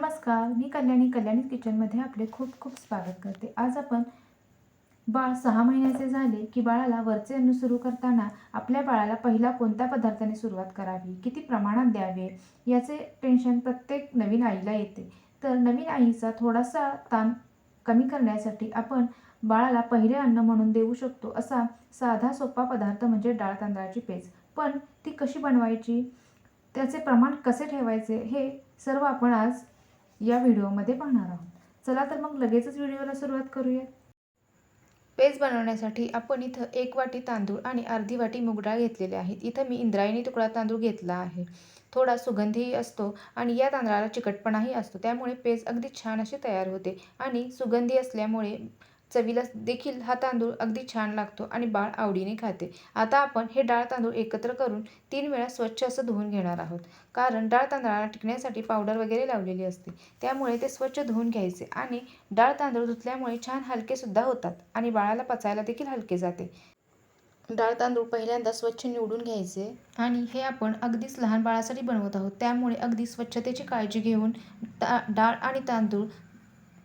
नमस्कार, मी कल्याणी किचनमध्ये आपले खूप खूप स्वागत करते। आज आपण बाळ 6 महिन्याचे झाले की बाळाला वरचे अन्न सुरू करताना आपल्या बाळाला पहिला कोणत्या पदार्थाने सुरुवात करावी, किती प्रमाणात द्यावे याचे टेन्शन प्रत्येक नवीन आईला येते। तर नवीन आईचा थोडासा ताण कमी करण्यासाठी आपण बाळाला पहिले अन्न म्हणून देऊ शकतो असा साधा सोपा पदार्थ म्हणजे डाळ तांदळाची पेज। पण ती कशी बनवायची, त्याचे प्रमाण कसे ठेवायचे हे सर्व आपण आज या व्हिडिओमध्ये पाहणार आहोत। चला तर मग लगेचच व्हिडिओला सुरुवात करूया। पेज बनवण्यासाठी आपण इथं 1 वाटी तांदूळ आणि अर्धी वाटी मूग डाळ घेतलेले आहेत। इथं मी इंद्रायणी तुकडा तांदूळ घेतला आहे। थोडा सुगंधीही असतो आणि या तांदळाला चिकटपणाही असतो, त्यामुळे पेज अगदी छान अशी तयार होते आणि सुगंधी असल्यामुळे चवीला देखील हा तांदूळ अगदी छान लागतो आणि बाळ आवडीने खाते। आता आपण हे डाळ तांदूळ एकत्र करून 3 वेळा स्वच्छ असं धुवून घेणार आहोत, कारण डाळ तांदळाला टिकण्यासाठी पावडर वगैरे लावलेली असते, त्यामुळे ते स्वच्छ धुवून घ्यायचे आणि डाळ तांदूळ धुतल्यामुळे छान हलकेसुद्धा होतात आणि बाळाला पचायला देखील हलके जाते। डाळ तांदूळ पहिल्यांदा स्वच्छ निवडून घ्यायचे आणि हे आपण अगदीच लहान बाळासाठी बनवत आहोत, त्यामुळे अगदी स्वच्छतेची काळजी घेऊन डाळ आणि तांदूळ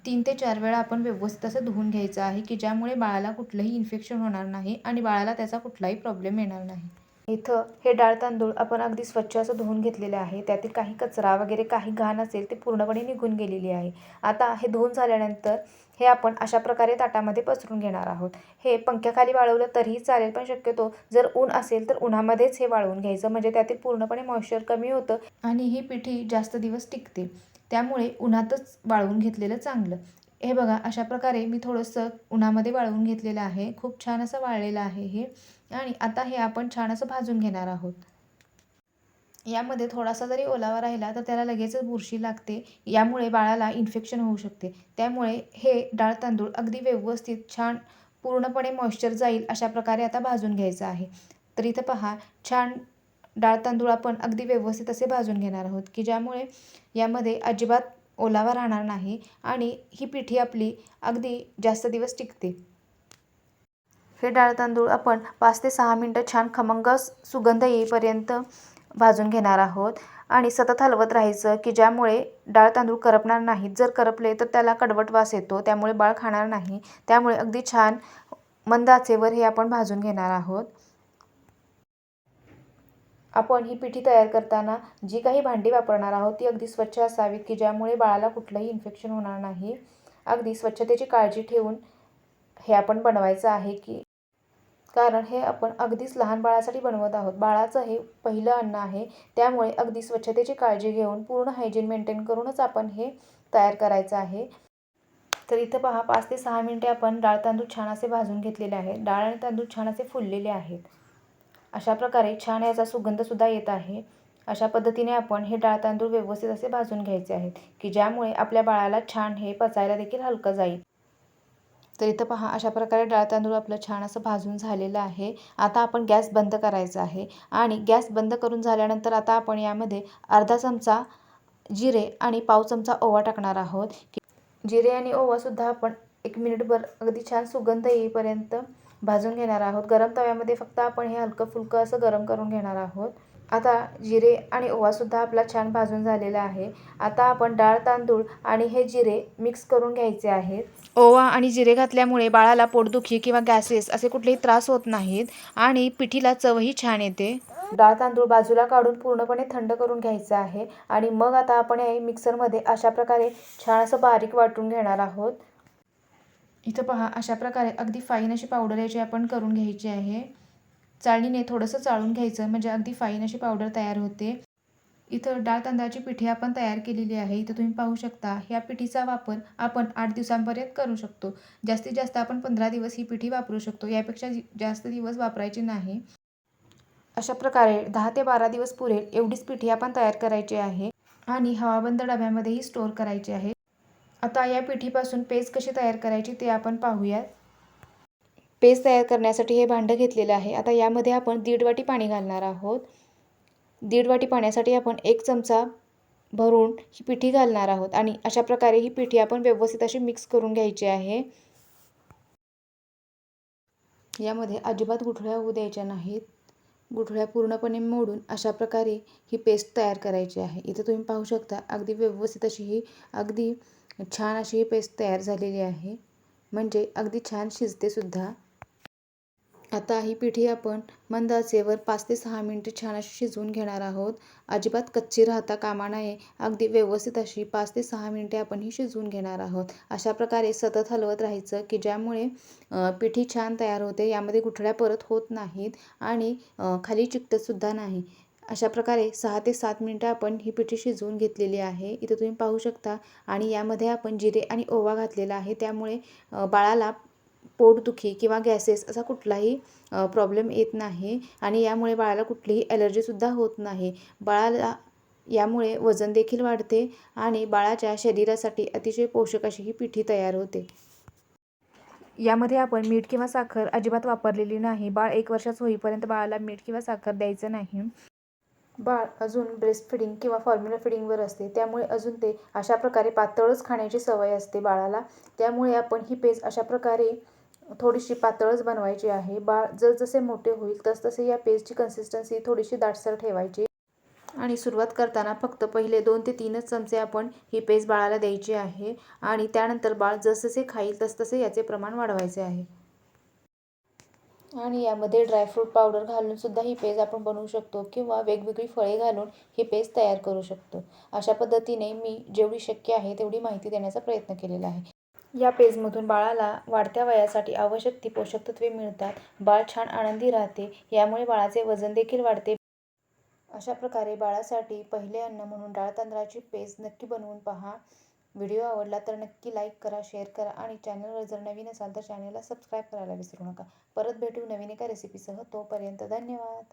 3 ते 4 वेळा आपण व्यवस्थित असं धुवून घ्यायचं आहे, की ज्यामुळे बाळाला कुठलंही इन्फेक्शन होणार नाही आणि बाळाला त्याचा कुठलाही प्रॉब्लेम येणार नाही। इथं हे डाळ तांदूळ आपण अगदी स्वच्छ असं धुवून घेतलेले आहे। त्यातील काही कचरा वगैरे काही घाण असेल ते पूर्णपणे निघून गेलेली आहे। आता हे धुवून झाल्यानंतर हे आपण अशा प्रकारे ताटामध्ये पसरून घेणार आहोत। हे पंख्याखाली वाळवलं तरीही चालेल, पण शक्यतो जर ऊन असेल तर उन्हामध्येच हे वाळवून घ्यायचं, म्हणजे त्यातील पूर्णपणे मॉइश्चर कमी होतं आणि ही पिठी जास्त दिवस टिकते, त्यामुळे उन्हातच वाळवून घेतलेलं चांगलं। हे बघा, अशा प्रकारे मी थोडंसं उन्हामध्ये वाळवून घेतलेलं आहे। खूप छान असं वाळलेलं आहे हे आणि आता हे आपण छान असं भाजून घेणार आहोत। यामध्ये थोडासा जरी ओलावा राहिला तर त्याला लगेचच बुरशी लागते, यामुळे बाळाला इन्फेक्शन होऊ शकते। त्यामुळे हे डाळ तांदूळ अगदी व्यवस्थित छान पूर्णपणे मॉइश्चर जाईल अशा प्रकारे आता भाजून घ्यायचं आहे। तर इथं पहा, छान डाळ तांदूळ आपण अगदी व्यवस्थित असे भाजून घेणार आहोत, की ज्यामुळे यामध्ये अजिबात ओलावा राहणार नाही आणि ही पिठी आपली अगदी जास्त दिवस टिकते। हे डाळ तांदूळ आपण 5 ते 6 मिनिटं छान खमंग सुगंध येईपर्यंत भाजून घेणार आहोत आणि सतत हलवत राहायचं, की ज्यामुळे डाळ तांदूळ करपणार नाहीत। जर करपले तर त्याला कडवट वास येतो, त्यामुळे बाळ खाणार नाही। त्यामुळे अगदी छान मंद आचेवर हे आपण भाजून घेणार आहोत। आपण ही पिठी तयार करताना जी काही भांडी वापरणार आहोत ती अगदी स्वच्छ असावीत, की ज्यामुळे बाळाला कुठलंही इन्फेक्शन होणार नाही। अगदी स्वच्छतेची काळजी ठेवून हे आपण बनवायचं आहे, की कारण हे आपण अगदीच लहान बाळासाठी बनवत आहोत। बाळाचं हे पहिलं अन्न आहे, त्यामुळे अगदी स्वच्छतेची काळजी घेऊन पूर्ण हायजीन मेंटेन करूनच आपण हे तयार करायचं आहे। तर इथं पहा, 5 ते 6 मिनिटे आपण डाळ तांदूळ छान असे भाजून घेतलेले आहेत। डाळ आणि तांदूळ छान असे फुललेले आहेत। अशा प्रकारे छान याचा सुगंधसुद्धा येत आहे। अशा पद्धतीने आपण हे डाळ तांदूळ व्यवस्थित असे भाजून घ्यायचे आहेत, की ज्यामुळे आपल्या बाळाला छान हे पचायला देखील हलकं जाईल। तर इथं पहा, अशा प्रकारे डाळ तांदूळ आपलं छान असं भाजून झालेलं आहे। आता आपण गॅस बंद करायचा आहे आणि गॅस बंद करून झाल्यानंतर आता आपण यामध्ये अर्धा चमचा जिरे आणि पाव चमचा ओवा टाकणार आहोत। जिरे आणि ओवासुद्धा आपण 1 मिनिटभर अगदी छान सुगंध येईपर्यंत भाजून घेणार आहोत। गरम तव्यामध्ये फक्त आपण हे हलकं फुलकं असं गरम करून घेणार आहोत। आता जिरे आणि ओवासुद्धा आपला छान भाजून झालेला आहे। आता आपण डाळ तांदूळ आणि हे जिरे मिक्स करून घ्यायचे आहेत। ओवा आणि जिरे घातल्यामुळे बाळाला पोटदुखी किंवा गॅसेस असे कुठलेही त्रास होत नाहीत आणि पिठीला चवही छान येते। डाळ तांदूळ बाजूला काढून पूर्णपणे थंड करून घ्यायचं आहे आणि मग आता आपण हे मिक्सरमध्ये अशा प्रकारे छान असं बारीक वाटून घेणार आहोत। इथं पहा, अशा प्रकारे अगदी फाईन अशी पावडर याची आपण करून घ्यायची आहे। चाळणीने थोडंसं चाळून घ्यायचं, म्हणजे अगदी फाईन अशी पावडर तयार होते। इथं डाळ तांदळाची पिठी आपण तयार केलेली आहे। इथं तुम्ही पाहू शकता, ह्या पिठीचा वापर आपण 8 दिवसांपर्यंत करू शकतो। जास्तीत जास्त आपण 15 दिवस ही पिठी वापरू शकतो, यापेक्षा जास्त दिवस वापरायची नाही। अशा प्रकारे 10 ते 12 दिवस पुरेल एवढीच पिठी आपण तयार करायची आहे आणि हवाबंद डब्यामध्येही स्टोअर करायची आहे। आता या पिठीपासून पेस्ट कशी तयार करायची ते आपण पाहूयात। पेस्ट तयार करण्यासाठी हे भांडं घेतलेलं आहे। आता यामध्ये आपण 1.5 वाटी पाणी घालणार आहोत। 1.5 वाटी पाण्यासाठी आपण 1 चमचा भरून ही पिठी घालणार आहोत आणि अशा प्रकारे ही पिठी आपण व्यवस्थित अशी मिक्स करून घ्यायची आहे। यामध्ये अजिबात गुठळ्या होऊ द्यायच्या नाहीत, गुठळ्या पूर्णपणे मोडून अशा प्रकारे ही पेस्ट तयार करायची आहे. इथे तुम्ही पाहू शकता अगदी व्यवस्थित अशी ही अगदी छान अशी ही पेस्ट तयार झालेली आहे. म्हणजे अगदी छान शिजते सुद्धा. आता ही पिठी आपण मंद आचेवर 5 ते 6 मिनिटे छान अशी शिजवून घेणार आहोत. अजिबात कच्ची राहता कामा नये. अगदी व्यवस्थित अशी 5 ते 6 मिनिटे आपण ही शिजवून घेणार आहोत. अशा प्रकारे सतत हलवत राहायचं की ज्यामुळे पिठी छान तयार होते. यामध्ये गुठळ्या परत होत नाहीत आणि खाली चिकटतसुद्धा नाही. अशा प्रकारे 6 ते 7 मिनिटं आपण ही पिठी शिजवून घेतलेली आहे. इथे तुम्ही पाहू शकता आणि यामध्ये आपण जिरे आणि ओवा घातलेला आहे. त्यामुळे बाळाला पोटदुखी किंवा गॅसेस असा कुठलाही प्रॉब्लेम येत नाही आणि यामुळे बाळाला कुठलीही ॲलर्जीसुद्धा होत नाही. बाळाला यामुळे वजन देखील वाढते आणि बाळाच्या शरीरासाठी अतिशय पोषक अशी ही पिठी तयार होते. यामध्ये आपण मीठ किंवा साखर अजिबात वापरलेली नाही. बाळ 1 वर्षाचं होईपर्यंत बाळाला मीठ किंवा साखर द्यायचं नाही. बाळ अजून ब्रेस्ट फिडिंग किंवा फॉर्म्युला फिडिंगवर असते. त्यामुळे अजून ते अशा प्रकारे पातळच खाण्याची सवय असते बाळाला. त्यामुळे आपण ही पेस्ट अशा प्रकारे थोडीशी पातळच बनवायची आहे. बाळ जसजसे मोठे होईल तसतसे या पेस्टची कन्सिस्टन्सी थोडीशी दाटसर ठेवायची आणि सुरुवात करताना फक्त पहिले 2 ते 3च चमचे आपण ही पेस्ट बाळाला द्यायची आहे आणि त्यानंतर बाळ जसजसे खाईल तसतसे याचे प्रमाण वाढवायचे आहे. आणि यामध्ये ड्रायफ्रूट पावडर घालून सुद्धा ही पेस्ट आपण बनवू शकतो किंवा वेगवेगळी फळे घालून ही पेस्ट तयार करू शकतो. अशा पद्धतीने मी जेवढी शक्य आहे तेवढी माहिती देण्याचा प्रयत्न केलेला आहे. या पेजमधून बाळाला वाढत्या वयासाठी आवश्यक ती पोषक तत्वे मिळतात. बाळ छान आनंदी राहते. यामुळे बाळाचे वजन देखील वाढते. अशा प्रकारे बाळासाठी पहिले अन्न म्हणून डाळ तांदळाची पेस्ट नक्की बनवून पहा. व्हिडिओ आवडला तर नक्की लाईक करा, शेअर करा आणि चॅनलवर जर नवीन असाल तर चॅनलला सबस्क्राईब करायला विसरू नका. परत भेटू नवीन एका रेसिपीसह. तोपर्यंत धन्यवाद.